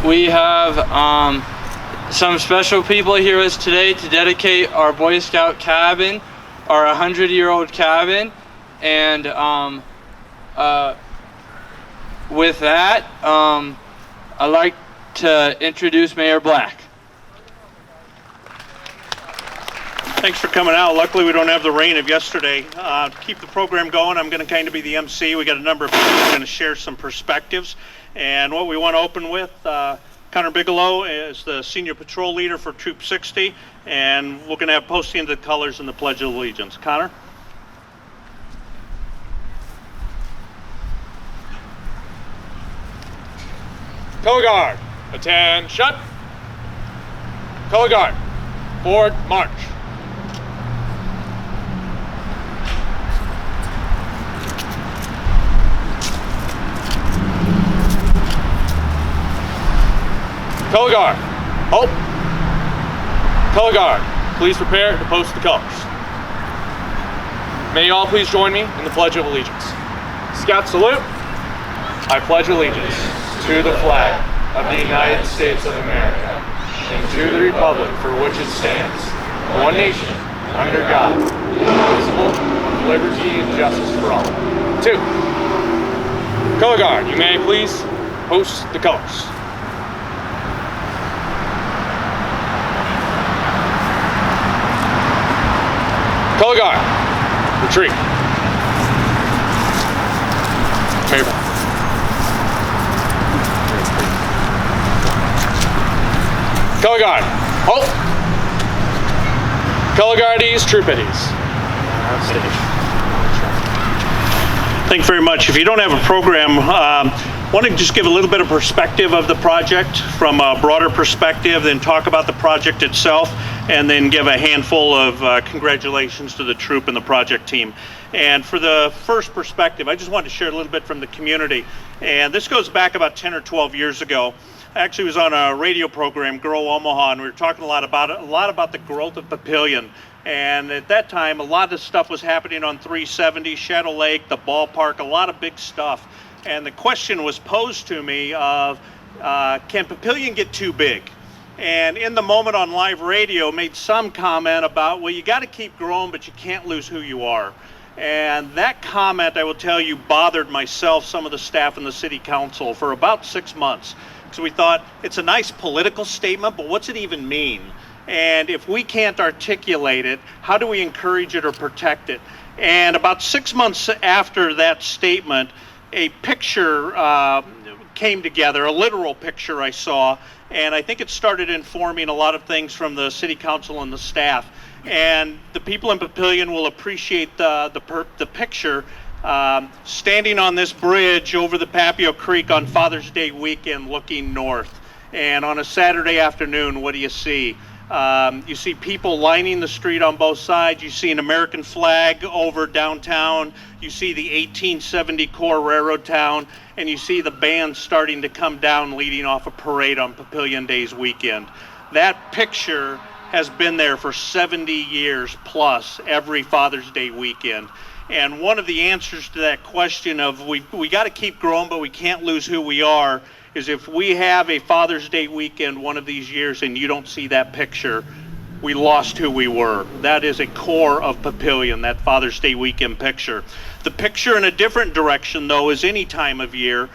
we have some special people here with us today to dedicate our Boy Scout cabin, our 100-year-old cabin, and with that, I'd like to introduce Mayor Black. Thanks for coming out. Luckily, we don't have the rain of yesterday. To keep the program going, I'm going to kind of be the MC. We got a number of people who are going to share some perspectives. And what we want to open with, Connor Bigelow is the senior patrol leader for Troop 60, and we're going to have posting of the colors and the Pledge of Allegiance. Connor? Color guard, attention. Color guard, forward march. Color guard, halt. Color guard, please prepare to post the colors. May you all please join me in the Pledge of Allegiance. Scout salute. I pledge allegiance to the flag of the United States of America and to the republic for which it stands, one nation, under God, indivisible, with liberty and justice for all. 2. Color guard, you may please post the colors. Color guard, retreat. Mayor Black. Color guard, halt. Color guardies, troop at ease. Thank you very much. If you don't have a program, I want to just give a little bit of perspective of the project from a broader perspective, then talk about the project itself, and then give a handful of congratulations to the troop and the project team. And for the first perspective, I just wanted to share a little bit from the community. And this goes back about 10 or 12 years ago. I actually was on a radio program, Grow Omaha, and we were talking a lot about the growth of Papillion. And at that time, a lot of this stuff was happening on 370, Shadow Lake, the ballpark, a lot of big stuff. And the question was posed to me of, can Papillion get too big? And in the moment on live radio, made some comment about, well, you got to keep growing, but you can't lose who you are. And that comment, I will tell you, bothered myself, some of the staff in the city council for about 6 months. So we thought, it's a nice political statement, but what's it even mean? And if we can't articulate it, how do we encourage it or protect it? And about 6 months after that statement, a picture came together, a literal picture I saw, and I think it started informing a lot of things from the city council and the staff. And the people in Papillion will appreciate the picture. Standing on this bridge over the Papio Creek on Father's Day weekend looking north. And on a Saturday afternoon, what do you see? You see people lining the street on both sides. You see an American flag over downtown. You see the 1870 core railroad town. And you see the band starting to come down leading off a parade on Papillion Days weekend. That picture has been there for 70 years plus every Father's Day weekend. And one of the answers to that question of we got to keep growing, but we can't lose who we are, is if we have a Father's Day weekend one of these years and you don't see that picture, we lost who we were. That is a core of Papillion, that Father's Day weekend picture. The picture in a different direction, though, is any time of year.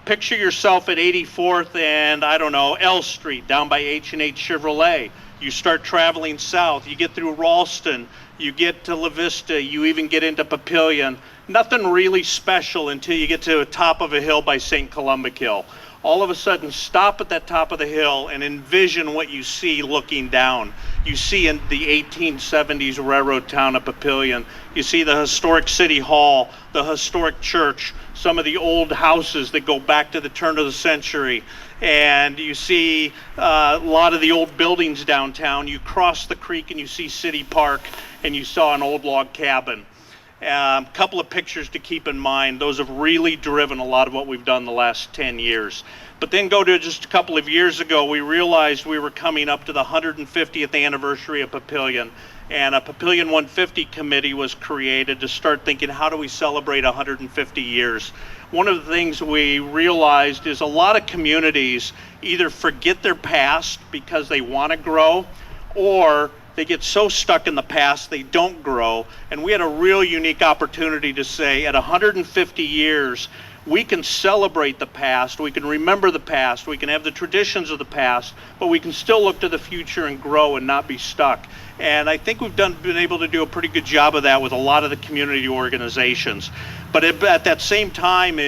Picture yourself at 84th and, I don't know, L Street down by H&H Chevrolet. You start traveling south, you get through Ralston, you get to La Vista, you even get into Papillion. Nothing really special until you get to the top of a hill by St. Columbikill. All of a sudden, stop at that top of the hill and envision what you see looking down. You see in the 1870s railroad town of Papillion. You see the historic city hall, the historic church, some of the old houses that go back to the turn of the century. And you see a lot of the old buildings downtown. You cross the creek and you see City Park, and you saw an old log cabin. Couple of pictures to keep in mind. Those have really driven a lot of what we've done the last 10 years. But then go to just a couple of years ago, we realized we were coming up to the 150th anniversary of Papillion. And a Papillion 150 committee was created to start thinking, how do we celebrate 150 years? one of the things we realized is a lot of communities either forget their past because they want to grow, or they get so stuck in the past they don't grow. And we had a real unique opportunity to say at 150 years, we can celebrate the past, we can remember the past, we can have the traditions of the past, but we can still look to the future and grow and not be stuck. And I think we've been able to do a pretty good job of that with a lot of the community organizations. But at that same time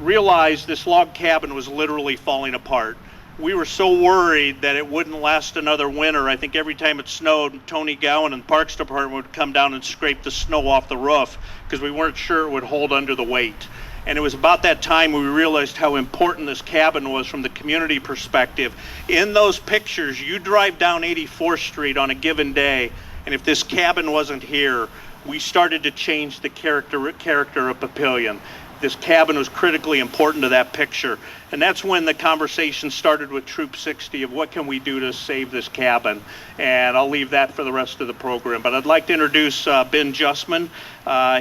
realize this log cabin was literally falling apart. We were so worried that it wouldn't last another winter. I think every time it snowed, Tony Gowan and the Parks Department would come down and scrape the snow off the roof because we weren't sure it would hold under the weight. And it was about that time we realized how important this cabin was from the community perspective. In those pictures, you drive down 84th Street on a given day, and if this cabin wasn't here, we started to change the character of Papillion. This cabin was critically important to that picture. And that's when the conversation started with Troop 60 of what can we do to save this cabin. And I'll leave that for the rest of the program. But I'd like to introduce Ben Justman.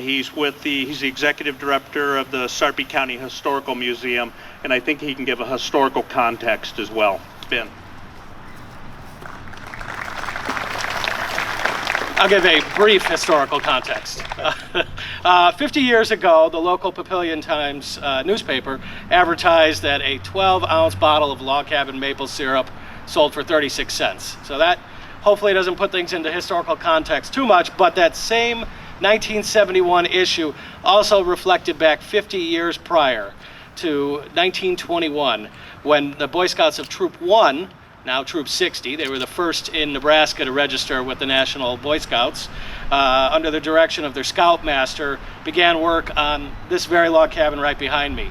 He's the executive director of the Sarpy County Historical Museum, and I think he can give a historical context as well. Ben. I'll give a brief historical context. 50 years ago, the local Papillion Times newspaper advertised that a 12-ounce bottle of log cabin maple syrup sold for 36 cents. So that hopefully doesn't put things into historical context too much, but that same 1971 issue also reflected back 50 years prior to 1921, when the Boy Scouts of Troop 1, now Troop 60. They were the first in Nebraska to register with the National Boy Scouts, under the direction of their scoutmaster, began work on this very log cabin right behind me.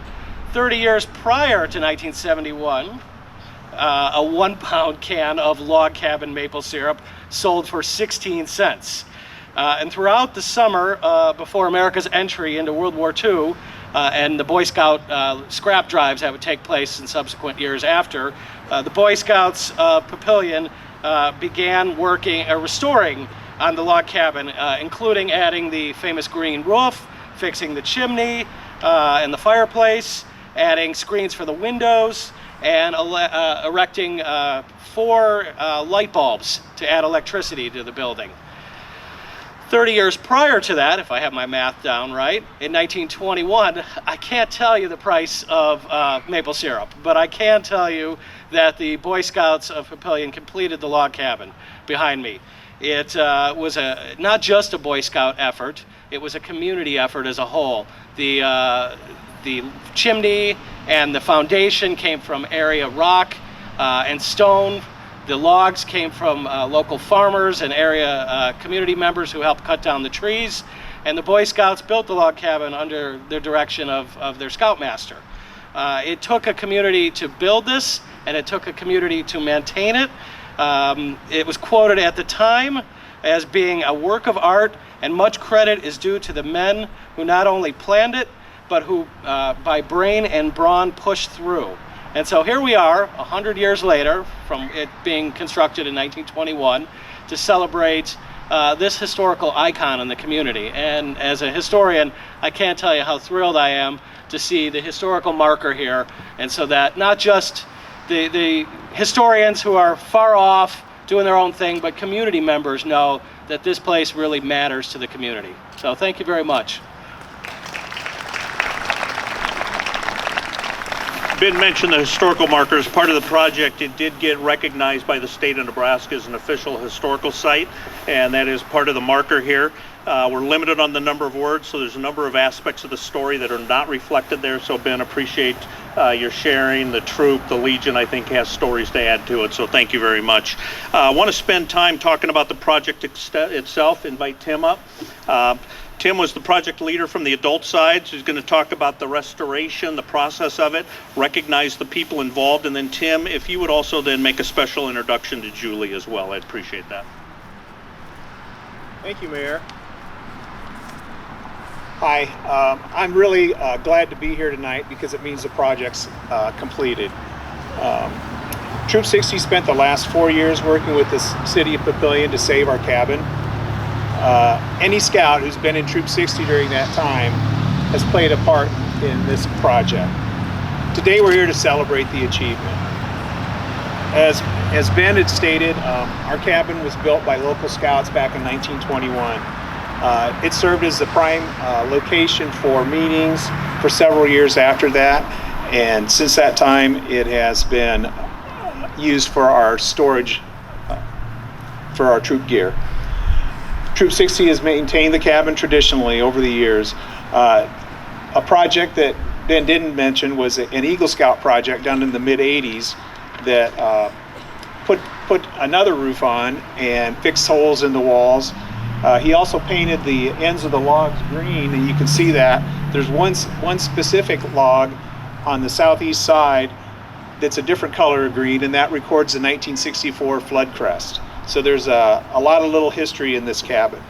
30 years prior to 1971, a 1-pound can of log cabin maple syrup sold for 16 cents. And throughout the summer, before America's entry into World War II, and the Boy Scout scrap drives that would take place in subsequent years after, the Boy Scouts of Papillion began restoring on the log cabin, including adding the famous green roof, fixing the chimney and the fireplace, adding screens for the windows, and erecting 4 light bulbs to add electricity to the building. 30 years prior to that, if I have my math down right, in 1921, I can't tell you the price of maple syrup, but I can tell you that the Boy Scouts of Papillion completed the log cabin behind me. It was not just a Boy Scout effort, it was a community effort as a whole. The chimney and the foundation came from area rock and stone. The logs came from local farmers and area community members who helped cut down the trees. And the Boy Scouts built the log cabin under the direction of their scoutmaster. It took a community to build this, and it took a community to maintain it. It was quoted at the time as being a work of art, and much credit is due to the men who not only planned it, but who by brain and brawn pushed through. And so here we are, 100 years later, from it being constructed in 1921, to celebrate this historical icon in the community. And as a historian, I can't tell you how thrilled I am to see the historical marker here, and so that not just the historians who are far off doing their own thing, but community members know that this place really matters to the community. So thank you very much. Ben mentioned the historical marker as part of the project. It did get recognized by the state of Nebraska as an official historical site, and that is part of the marker here. We're limited on the number of words, so there's a number of aspects of the story that are not reflected there. So Ben, appreciate your sharing. The troop, the Legion, I think has stories to add to it, so thank you very much. I want to spend time talking about the project itself. Invite Tim up. Tim was the project leader from the adult side, so he's going to talk about the restoration, the process of it, recognize the people involved, and then Tim, if you would also then make a special introduction to Julie as well, I'd appreciate that. Thank you, Mayor. Hi, I'm really glad to be here tonight because it means the project's completed. Troop 60 spent the last 4 years working with the City of Papillion to save our cabin. Any scout who's been in Troop 60 during that time has played a part in this project. Today we're here to celebrate the achievement. As Ben had stated, our cabin was built by local scouts back in 1921. It served as the prime location for meetings for several years after that, and since that time it has been used for our storage for our troop gear. Troop 60 has maintained the cabin traditionally over the years. A project that Ben didn't mention was an Eagle Scout project done in the mid-'80s that put another roof on and fixed holes in the walls. He also painted the ends of the logs green, and you can see that. There's one specific log on the southeast side that's a different color of green, and that records the 1964 flood crest. So there's a lot of little history in this cabin.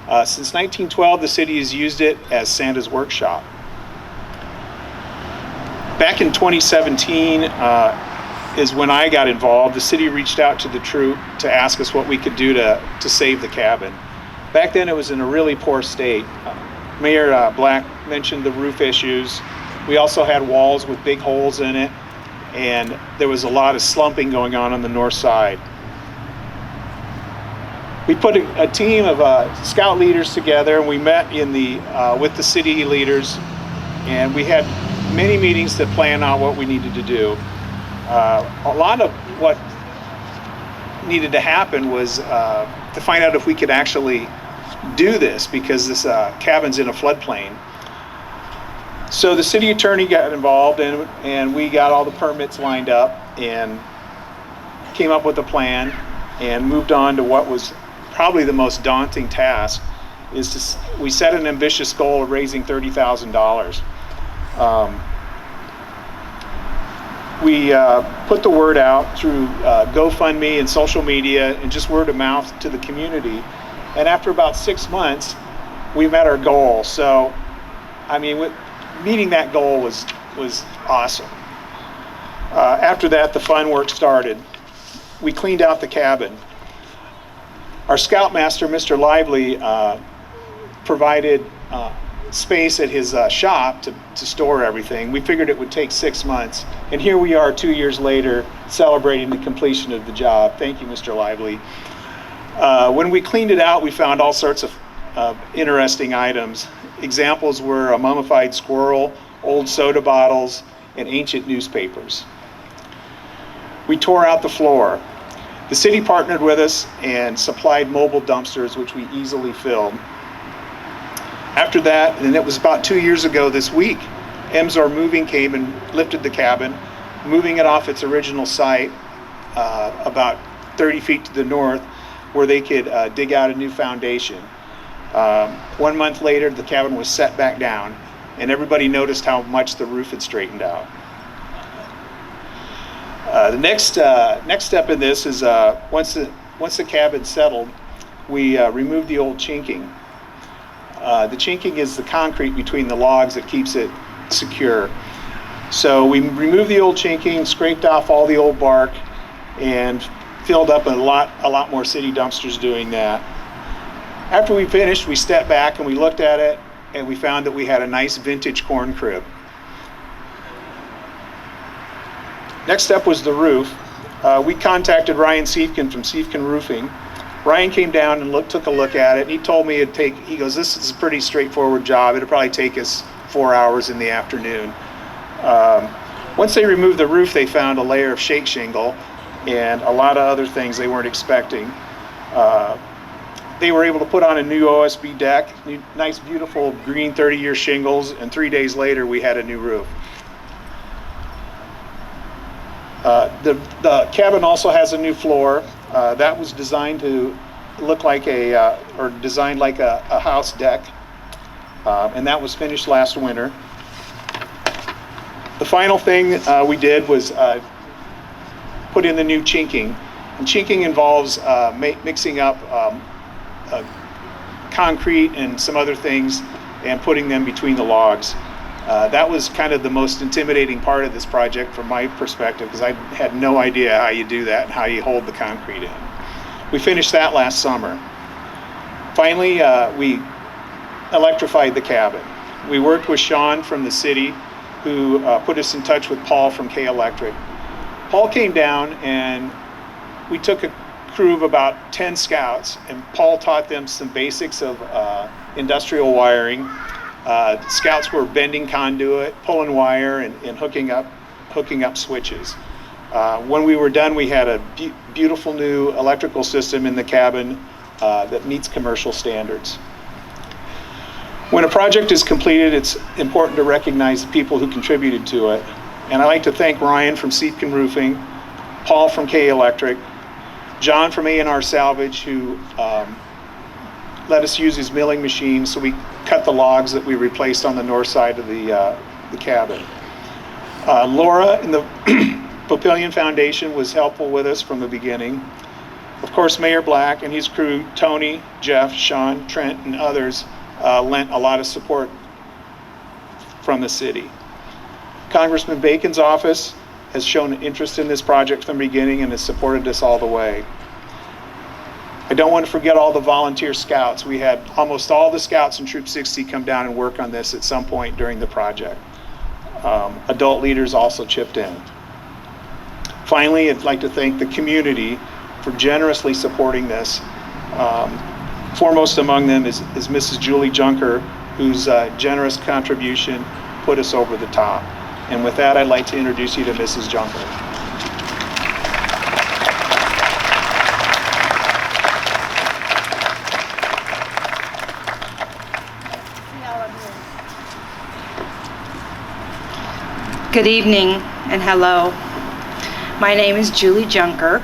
Since 1912, the city has used it as Santa's workshop. Back in 2017 is when I got involved. The city reached out to the troop to ask us what we could do to save the cabin. Back then it was in a really poor state. Mayor Black mentioned the roof issues. We also had walls with big holes in it, and there was a lot of slumping going on the north side. We put a team of scout leaders together, and we met with the city leaders, and we had many meetings to plan out what we needed to do. A lot of what needed to happen was to find out if we could actually do this, because this cabin's in a floodplain. So the city attorney got involved, and we got all the permits lined up and came up with a plan and moved on to what was probably the most daunting task. We set an ambitious goal of raising $30,000. We put the word out through GoFundMe and social media and just word of mouth to the community. And after about 6 months, we met our goal. So, I mean, meeting that goal was awesome. After that, the fun work started. We cleaned out the cabin. Our scoutmaster, Mr. Lively, provided space at his shop to store everything. We figured it would take 6 months, and here we are 2 years later celebrating the completion of the job. Thank you, Mr. Lively. When we cleaned it out, we found all sorts of interesting items. Examples were a mummified squirrel, old soda bottles, and ancient newspapers. We tore out the floor. The city partnered with us and supplied mobile dumpsters, which we easily filled. After that, and it was about 2 years ago this week, Emsor Moving came and lifted the cabin, moving it off its original site about 30 feet to the north, where they could dig out a new foundation. 1 month later, the cabin was set back down, and everybody noticed how much the roof had straightened out. The next step in this is once the cabin settled, we removed the old chinking. The chinking is the concrete between the logs that keeps it secure. So we removed the old chinking, scraped off all the old bark, and filled up a lot more city dumpsters doing that. After we finished, we stepped back and we looked at it, and we found that we had a nice vintage corn crib. Next up was the roof. We contacted Ryan Siefkin from Siefkin Roofing. Ryan came down and took a look at it, and he told me he goes, this is a pretty straightforward job. It'll probably take us 4 hours in the afternoon. Once they removed the roof, they found a layer of shake shingle and a lot of other things they weren't expecting. They were able to put on a new OSB deck, nice, beautiful green 30-year shingles, and 3 days later, we had a new roof. The cabin also has a new floor. That was designed to look like designed like a house deck, and that was finished last winter. The final thing we did was put in the new chinking. And chinking involves mixing up concrete and some other things and putting them between the logs. That was kind of the most intimidating part of this project from my perspective, because I had no idea how you do that and how you hold the concrete in. We finished that last summer. Finally, we electrified the cabin. We worked with Sean from the city, who put us in touch with Paul from K Electric. Paul came down and we took a crew of about 10 scouts, and Paul taught them some basics of industrial wiring. Scouts were bending conduit, pulling wire, and hooking up switches. When we were done, we had a beautiful new electrical system in the cabin that meets commercial standards. When a project is completed, it's important to recognize the people who contributed to it. And I'd like to thank Ryan from Seepkin Roofing, Paul from K Electric, John from A&R Salvage, who let us use his milling machine so we cut the logs that we replaced on the north side of the cabin. Laura in the Papillion Foundation was helpful with us from the beginning. Of course, Mayor Black and his crew, Tony, Jeff, Sean, Trent, and others lent a lot of support from the city. Congressman Bacon's office has shown interest in this project from the beginning and has supported us all the way. I don't want to forget all the volunteer scouts. We had almost all the scouts in Troop 60 come down and work on this at some point during the project. Adult leaders also chipped in. Finally, I'd like to thank the community for generously supporting this. Foremost among them is Mrs. Julie Junker, whose generous contribution put us over the top. And with that, I'd like to introduce you to Mrs. Junker. Good evening and hello. My name is Julie Junker.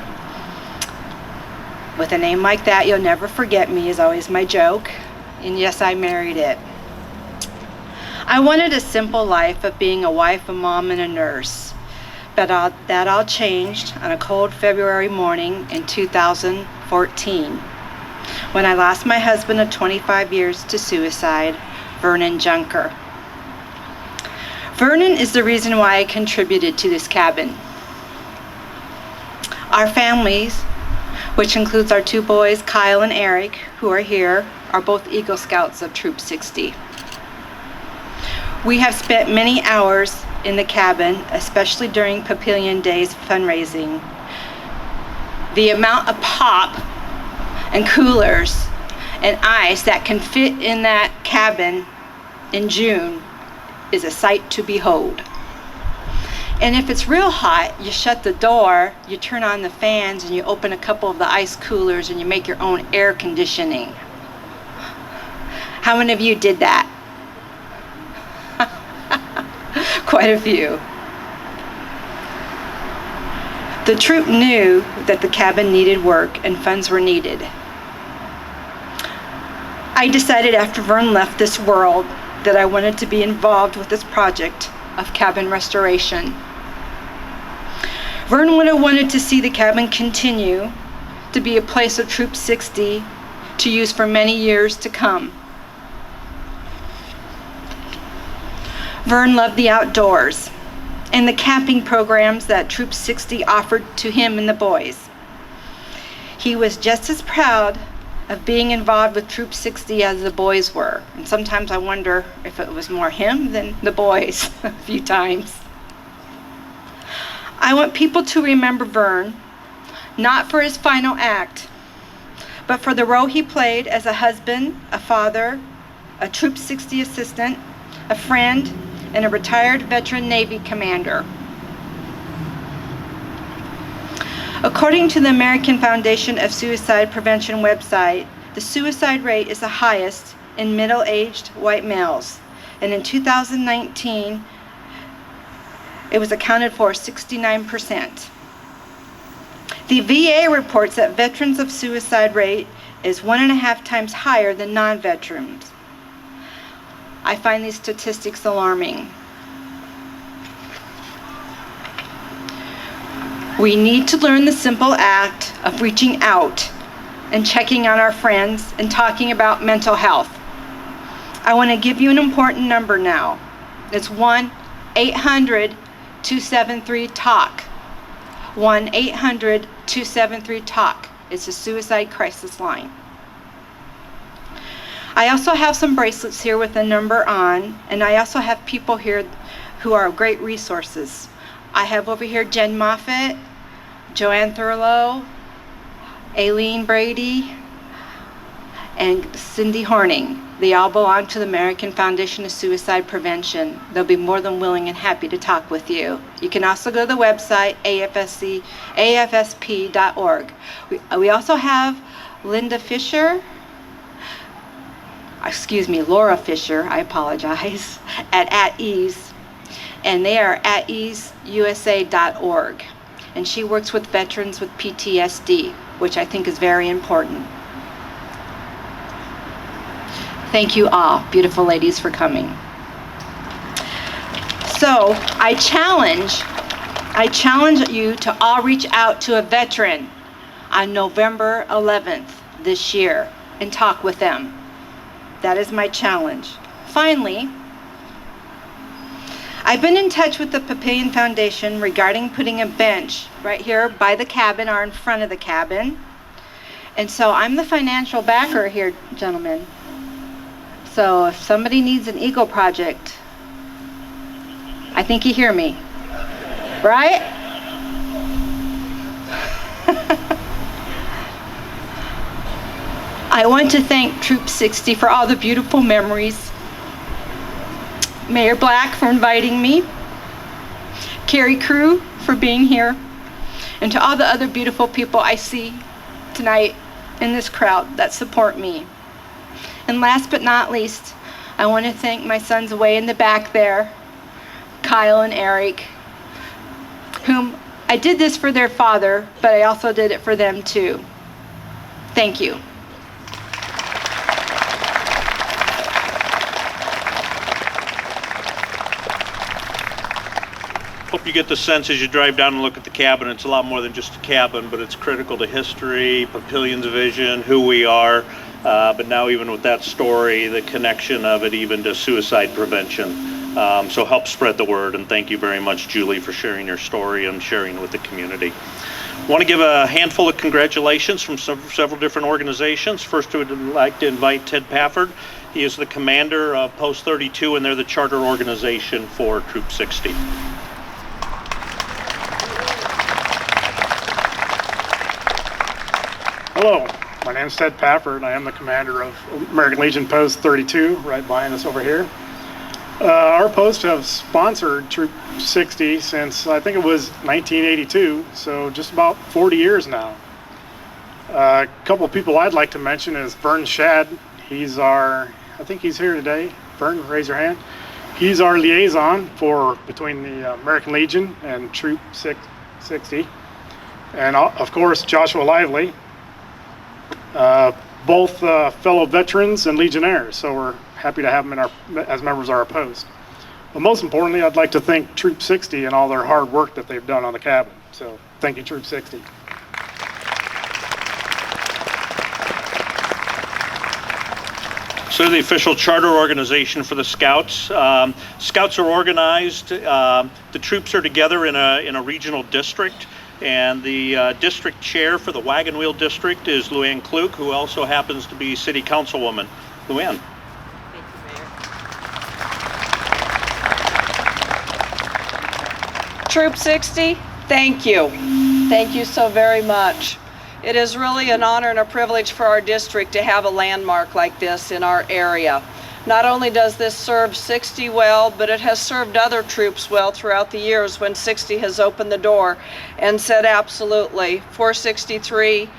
With a name like that, you'll never forget me is always my joke. And yes, I married it. I wanted a simple life of being a wife, a mom, and a nurse. But that all changed on a cold February morning in 2014 when I lost my husband of 25 years to suicide, Vernon Junker. Vernon is the reason why I contributed to this cabin. Our families, which includes our two boys, Kyle and Eric, who are here, are both Eagle Scouts of Troop 60. We have spent many hours in the cabin, especially during Papillion Days fundraising. The amount of pop and coolers and ice that can fit in that cabin in June is a sight to behold. And if it's real hot, you shut the door, you turn on the fans, and you open a couple of the ice coolers and you make your own air conditioning. How many of you did that? Quite a few. The troop knew that the cabin needed work and funds were needed. I decided after Vern left this world that I wanted to be involved with this project of cabin restoration. Vern would have wanted to see the cabin continue to be a place of Troop 60 to use for many years to come. Vern loved the outdoors and the camping programs that Troop 60 offered to him and the boys. He was just as proud of being involved with Troop 60 as the boys were. And sometimes I wonder if it was more him than the boys a few times. I want people to remember Vern, not for his final act, but for the role he played as a husband, a father, a Troop 60 assistant, a friend, and a retired veteran Navy commander. According to the American Foundation of Suicide Prevention website, the suicide rate is the highest in middle-aged white males. And in 2019, it was accounted for 69%. The VA reports that veterans of suicide rate is 1.5 times higher than non-veterans. I find these statistics alarming. We need to learn the simple act of reaching out and checking on our friends and talking about mental health. I want to give you an important number now. It's 1-800-273-TALK. 1-800-273-TALK. It's a suicide crisis line. I also have some bracelets here with the number on, and I also have people here who are great resources. I have over here Jen Moffitt, Joanne Thurlow, Aileen Brady, and Cindy Horning. They all belong to the American Foundation of Suicide Prevention. They'll be more than willing and happy to talk with you. You can also go to the website, afsp.org. We also have Laura Fisher, I apologize, at Ease, and they are at easeusa.org. And she works with veterans with PTSD, which I think is very important. Thank you all, beautiful ladies, for coming. So I challenge you to all reach out to a veteran on November 11th this year and talk with them. That is my challenge. Finally, I've been in touch with the Papillion Foundation regarding putting a bench right here by the cabin or in front of the cabin. And so I'm the financial backer here, gentlemen. So if somebody needs an Eagle project, I think you hear me, right? I want to thank Troop 60 for all the beautiful memories, Mayor Black for inviting me, Carrie Crew for being here, and to all the other beautiful people I see tonight in this crowd that support me. And last but not least, I want to thank my sons way in the back there, Kyle and Eric, whom I did this for their father, but I also did it for them too. Thank you. Hope you get the sense as you drive down and look at the cabin, it's a lot more than just a cabin, but it's critical to history, Papillion's vision, who we are, but now even with that story, the connection of it even to suicide prevention. So help spread the word, and thank you very much, Julie, for sharing your story and sharing with the community. I want to give a handful of congratulations from several different organizations. First, I would like to invite Ted Pafford. He is the commander of Post 32, and they're the charter organization for Troop 60. Hello, my name is Ted Pafford. I am the commander of American Legion Post 32, right behind us over here. Our post has sponsored Troop 60 since I think it was 1982, so just about 40 years now. A couple of people I'd like to mention is Vern Shad. He's I think he's here today. Vern, raise your hand. He's our liaison between the American Legion and Troop 60. And of course, Joshua Lively. Both fellow veterans and Legionnaires, so we're happy to have them as members of our post. But most importantly, I'd like to thank Troop 60 and all their hard work that they've done on the cabin. So thank you, Troop 60. So the official charter organization for the Scouts. Scouts are organized, the troops are together in a regional district. And the district chair for the Wagon Wheel District is Luann Klug, who also happens to be city councilwoman. Luann. Thank you, Mayor. Troop 60, thank you. Thank you so very much. It is really an honor and a privilege for our district to have a landmark like this in our area. Not only does this serve 60 well, but it has served other troops well throughout the years when 60 has opened the door and said absolutely. 463,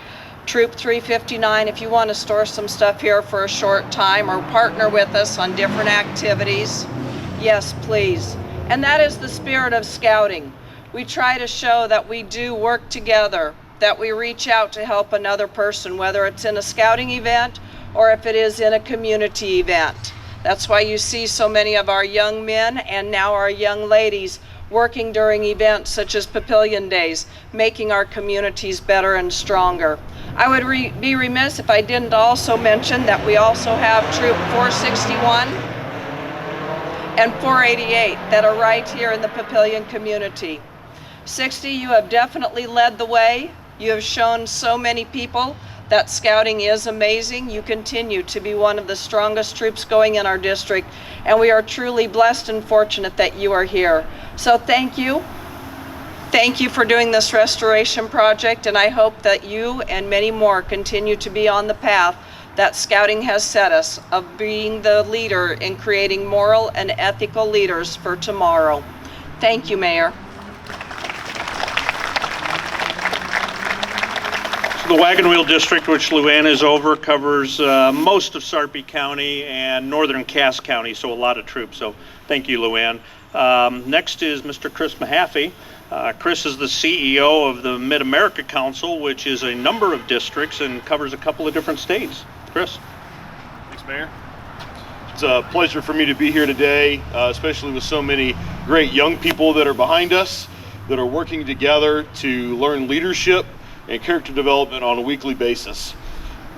Troop 359, if you want to store some stuff here for a short time or partner with us on different activities, yes, please. And that is the spirit of scouting. We try to show that we do work together, that we reach out to help another person, whether it's in a scouting event or if it is in a community event. That's why you see so many of our young men and now our young ladies working during events such as Papillion Days, making our communities better and stronger. I would be remiss if I didn't also mention that we also have Troop 461 and 488 that are right here in the Papillion community. 60, you have definitely led the way. You have shown so many people that scouting is amazing. You continue to be one of the strongest troops going in our district, and we are truly blessed and fortunate that you are here. So thank you. Thank you for doing this restoration project, and I hope that you and many more continue to be on the path that scouting has set us of being the leader in creating moral and ethical leaders for tomorrow. Thank you, Mayor. The Wagon Wheel District, which Luann is over, covers most of Sarpy County and northern Cass County, so a lot of troops. So thank you, Luann. Next is Mr. Chris Mahaffey. Chris is the CEO of the Mid-America Council, which is a number of districts and covers a couple of different states. Chris. Thanks, Mayor. It's a pleasure for me to be here today, especially with so many great young people that are behind us, that are working together to learn leadership and character development on a weekly basis.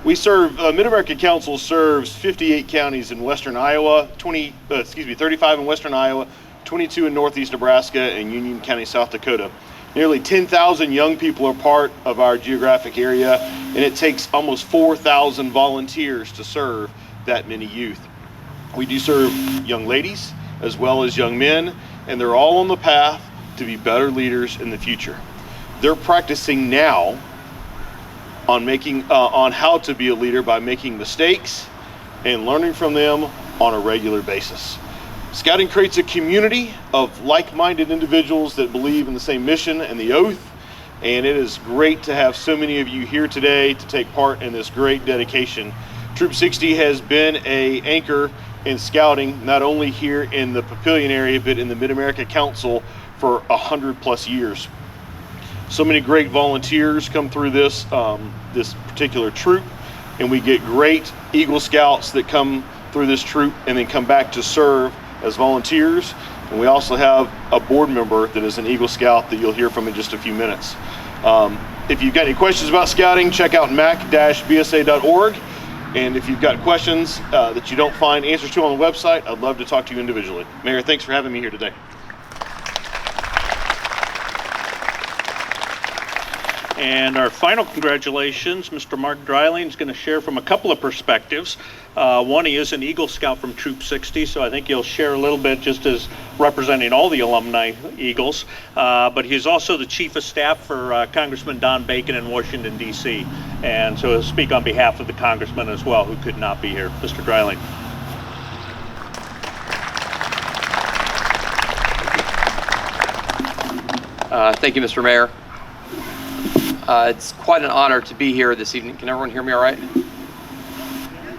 We serve, Mid-America Council serves 58 counties in western Iowa, 35 in western Iowa, 22 in northeast Nebraska, and Union County, South Dakota. Nearly 10,000 young people are part of our geographic area, and it takes almost 4,000 volunteers to serve that many youth. We do serve young ladies as well as young men, and they're all on the path to be better leaders in the future. They're practicing now on how to be a leader by making mistakes and learning from them on a regular basis. Scouting creates a community of like-minded individuals that believe in the same mission and the oath, and it is great to have so many of you here today to take part in this great dedication. Troop 60 has been an anchor in scouting, not only here in the Papillion area, but in the Mid-America Council for 100+ years. So many great volunteers come through this particular troop, and we get great Eagle Scouts that come through this troop and then come back to serve as volunteers. And we also have a board member that is an Eagle Scout that you'll hear from in just a few minutes. If you've got any questions about scouting, check out mac-bsa.org. And if you've got questions that you don't find answers to on the website, I'd love to talk to you individually. Mayor, thanks for having me here today. And our final congratulations, Mr. Mark Dreiling is going to share from a couple of perspectives. One, he is an Eagle Scout from Troop 60, so I think he'll share a little bit just as representing all the alumni Eagles. But he's also the Chief of Staff for Congressman Don Bacon in Washington, D.C. And so he'll speak on behalf of the Congressman as well, who could not be here. Mr. Dreiling. Thank you, Mr. Mayor. It's quite an honor to be here this evening. Can everyone hear me all right?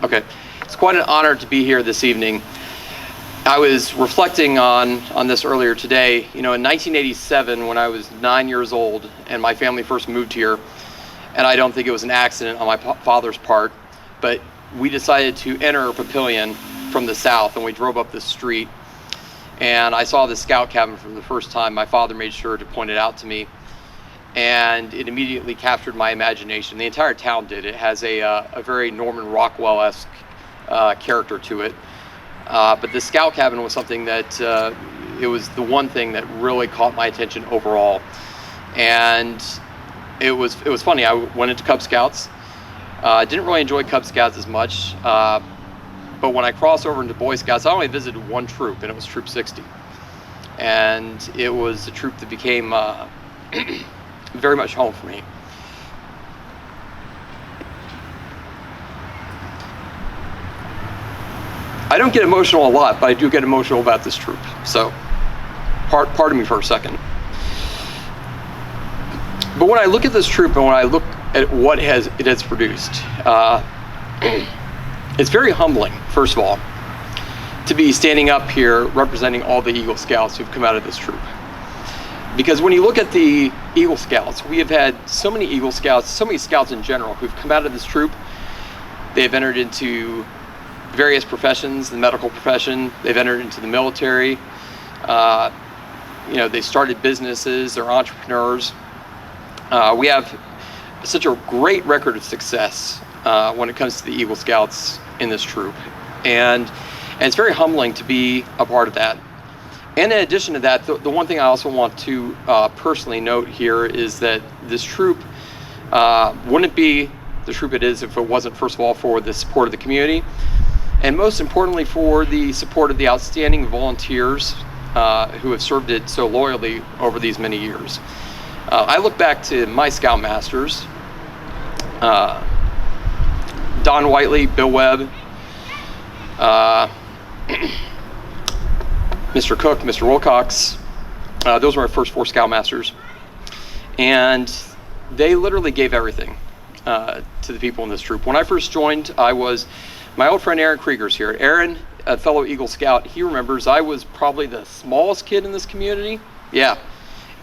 Okay. It's quite an honor to be here this evening. I was reflecting on this earlier today. You know, in 1987, when I was 9 years old and my family first moved here, and I don't think it was an accident on my father's part, but we decided to enter Papillion from the south, and we drove up this street, and I saw the scout cabin for the first time. My father made sure to point it out to me, and it immediately captured my imagination. The entire town did. It has a very Norman Rockwell-esque character to it. But the scout cabin was something that, it was the one thing that really caught my attention overall. And it was funny. I went into Cub Scouts. I didn't really enjoy Cub Scouts as much. But when I crossed over into Boy Scouts, I only visited one troop, and it was Troop 60. And it was a troop that became very much home for me. I don't get emotional a lot, but I do get emotional about this troop. So, pardon me for a second. But when I look at this troop and when I look at what it has produced, it's very humbling, first of all, to be standing up here representing all the Eagle Scouts who've come out of this troop. Because when you look at the Eagle Scouts, we have had so many Eagle Scouts, so many Scouts in general who've come out of this troop. They've entered into various professions, the medical profession, they've entered into the military, they started businesses, they're entrepreneurs. We have such a great record of success when it comes to the Eagle Scouts in this troop. And it's very humbling to be a part of that. And in addition to that, the one thing I also want to personally note here is that this troop wouldn't be the troop it is if it wasn't, first of all, for the support of the community, and most importantly, for the support of the outstanding volunteers who have served it so loyally over these many years. I look back to my Scoutmasters, Don Whiteley, Bill Webb, Mr. Cook, Mr. Wilcox. Those were my first 4 Scoutmasters. And they literally gave everything to the people in this troop. When I first joined, my old friend Aaron Krieger's here. Aaron, a fellow Eagle Scout, he remembers I was probably the smallest kid in this community. Yeah,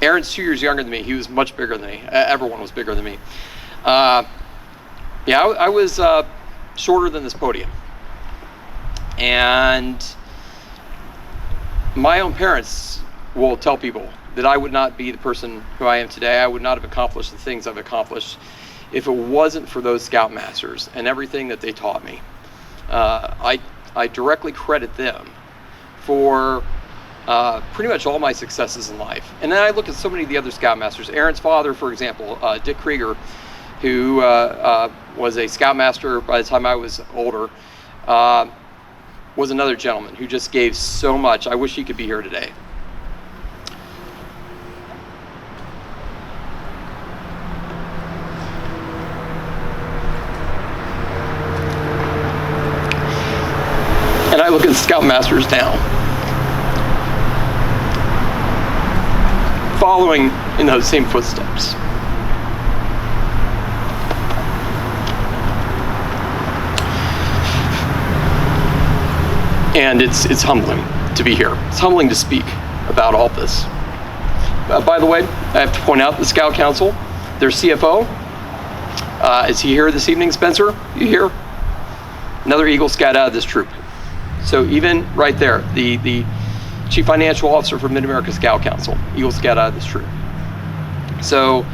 Aaron's 2 years younger than me. He was much bigger than me. Everyone was bigger than me. I was shorter than this podium. And my own parents will tell people that I would not be the person who I am today. I would not have accomplished the things I've accomplished if it wasn't for those Scoutmasters and everything that they taught me. I directly credit them for pretty much all my successes in life. And then I look at so many of the other Scoutmasters. Aaron's father, for example, Dick Krieger, who was a Scoutmaster by the time I was older, was another gentleman who just gave so much. I wish he could be here today. And I look at the Scoutmasters now, following in those same footsteps. And it's humbling to be here. It's humbling to speak about all this. By the way, I have to point out the Scout Council, their CFO, is he here this evening, Spencer? You here? Another Eagle Scout out of this troop. So even right there, the Chief Financial Officer for Mid-America Scout Council, Eagle Scout out of this troop. So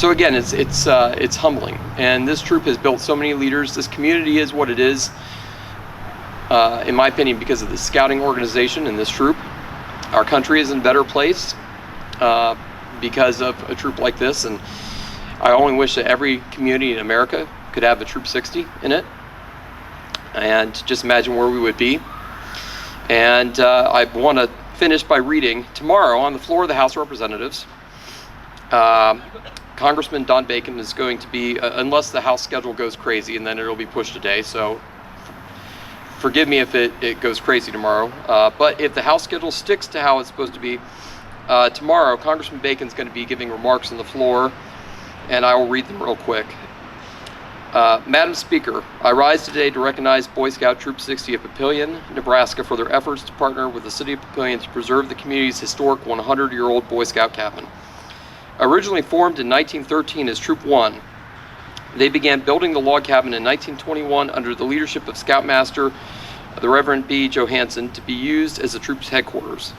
again, it's humbling. And this troop has built so many leaders. This community is what it is, in my opinion, because of the scouting organization and this troop. Our country is in a better place because of a troop like this. And I only wish that every community in America could have a Troop 60 in it. And just imagine where we would be. And I want to finish by reading tomorrow on the floor of the House of Representatives. Congressman Don Bacon is going to be, unless the House schedule goes crazy, and then it'll be pushed a day. So forgive me if it goes crazy tomorrow. But if the House schedule sticks to how it's supposed to be, tomorrow Congressman Bacon's going to be giving remarks on the floor, and I will read them real quick. Madam Speaker, I rise today to recognize Boy Scout Troop 60 of Papillion, Nebraska, for their efforts to partner with the City of Papillion to preserve the community's historic 100-year-old Boy Scout cabin. Originally formed in 1913 as Troop 1, they began building the log cabin in 1921 under the leadership of Scoutmaster the Reverend B. Johansson to be used as the troop's headquarters.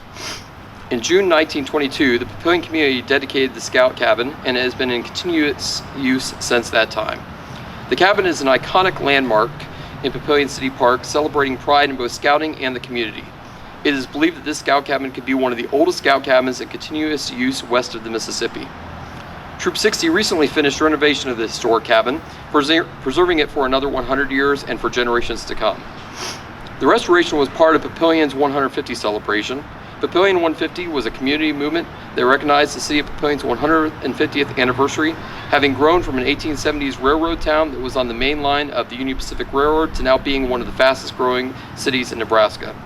In June 1922, the Papillion community dedicated the Scout cabin, and it has been in continuous use since that time. The cabin is an iconic landmark in Papillion City Park, celebrating pride in both scouting and the community. It is believed that this Scout cabin could be one of the oldest Scout cabins in continuous use west of the Mississippi. Troop 60 recently finished renovation of the historic cabin, preserving it for another 100 years and for generations to come. The restoration was part of Papillion's 150 celebration. Papillion 150 was a community movement that recognized the City of Papillion's 150th anniversary, having grown from an 1870s railroad town that was on the main line of the Union Pacific Railroad to now being one of the fastest growing cities in Nebraska.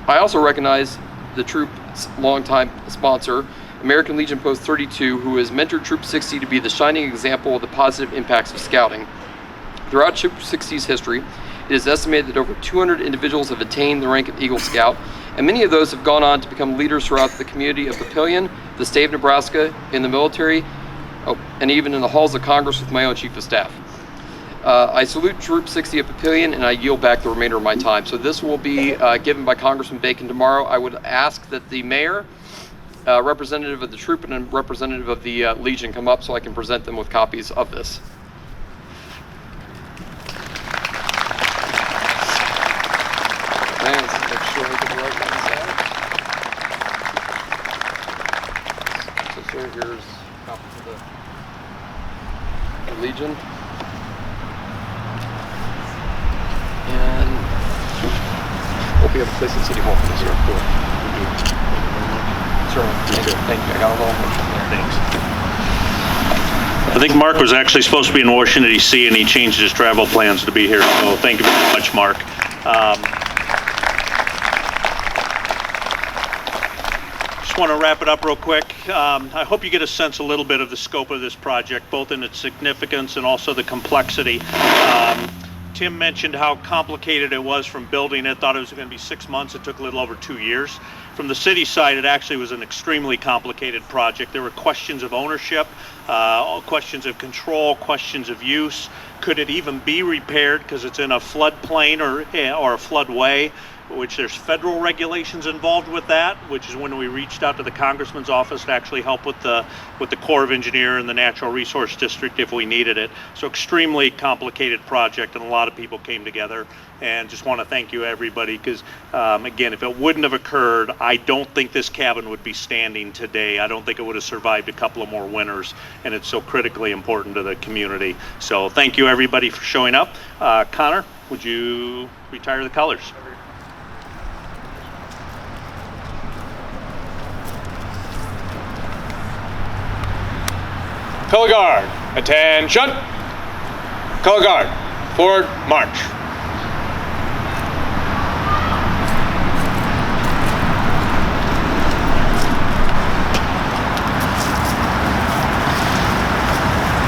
I also recognize the troop's longtime sponsor, American Legion Post 32, who has mentored Troop 60 to be the shining example of the positive impacts of scouting. Throughout Troop 60's history, it is estimated that over 200 individuals have attained the rank of Eagle Scout, and many of those have gone on to become leaders throughout the community of Papillion, the state of Nebraska, in the military, and even in the halls of Congress with my own Chief of Staff. I salute Troop 60 of Papillion, and I yield back the remainder of my time. So this will be given by Congressman Bacon tomorrow. I would ask that the mayor, representative of the troop, and a representative of the Legion come up so I can present them with copies of this. Here's a copy of the Legion. hope you have a place in City Hall for this year. Sure. Thank you. I got a little emotional there. Thanks. I think Mark was actually supposed to be in Washington, D.C., and he changed his travel plans to be here. So thank you very much, Mark. Just want to wrap it up real quick. I hope you get a sense a little bit of the scope of this project, both in its significance and also the complexity. Tim mentioned how complicated it was from building it. Thought it was going to be 6 months. It took a little over 2 years. From the city side, it actually was an extremely complicated project. There were questions of ownership, questions of control, questions of use. Could it even be repaired because it's in a floodplain or a floodway? Which there's federal regulations involved with that, which is when we reached out to the congressman's office to actually help with the Corps of Engineer and the Natural Resource District if we needed it. So extremely complicated project, and a lot of people came together. And just want to thank you, everybody, because again, if it wouldn't have occurred, I don't think this cabin would be standing today. I don't think it would have survived a couple of more winters, and it's so critically important to the community. So thank you, everybody, for showing up. Connor, would you retire the colors? Color guard, attention. Color guard, forward, march.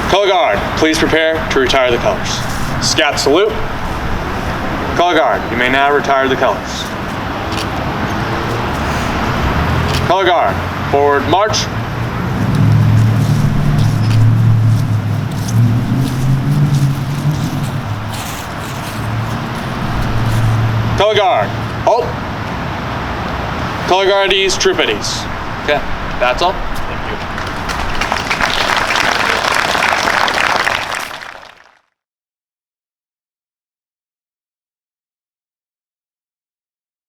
Color guard, please prepare to retire the colors. Scout salute. Color guard, you may now retire the colors. Color guard, forward, march. Color guard, halt. Color guard at ease, troop at ease. Okay, that's all.